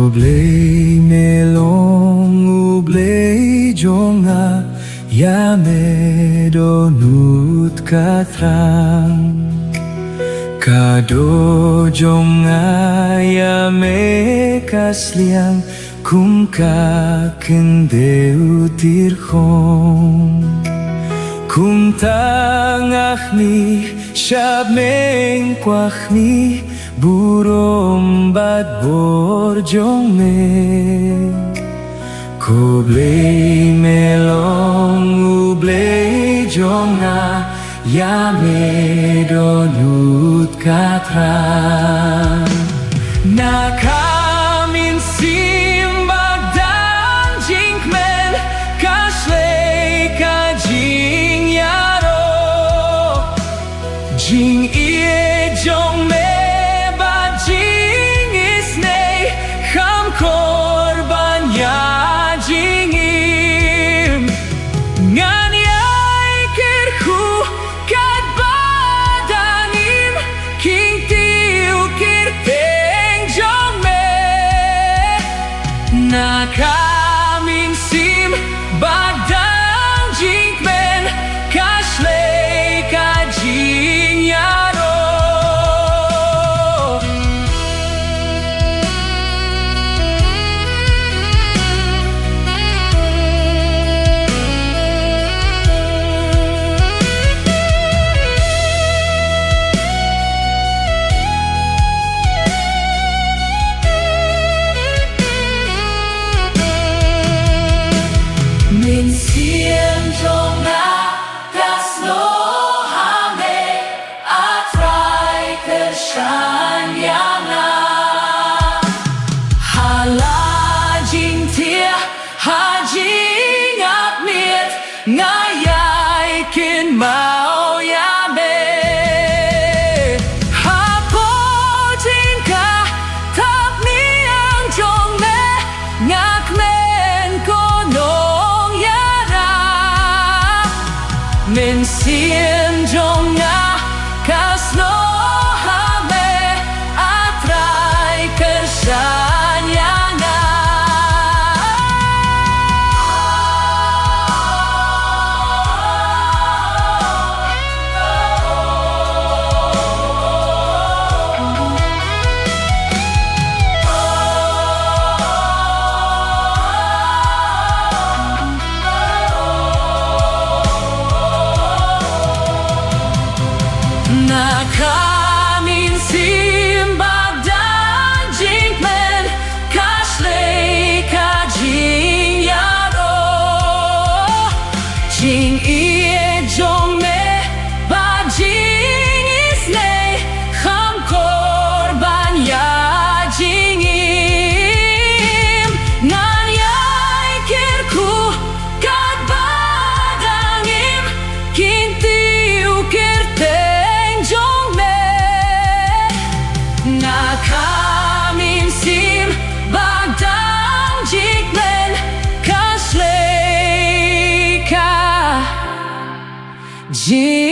Koblei melong ublei jonga Yame donut katrang Kado jonga yame kasliang Kum ka kendeu tirkhong Kum tangahni shabmeng kwahni Burom bad borjong me Koblei melong ublei jonga Yame donut katrang Nakamin simbag dan jinkmen Kashlei ka jing yaro Jing ie jong me Nakamin sim bagdang jinkmen Kashlei ka jing yaro Min siem jonga das lo hame atrai kershan yana Hala jing tia hajing apmiet ngayai kin mau yame Hapo jing ka tap niang jong me ngak men kono Min sien jonga kasno hame atrai kershan yana Nakamin simbag dan jinkmen Kashlei ka jing yaro Jing ie jong me ba jing isne Kham korban ya jing im Nan yai kirku kat badangim Kintiu kirte Nakamin sim bagdang jinkmen Kashlei ka jing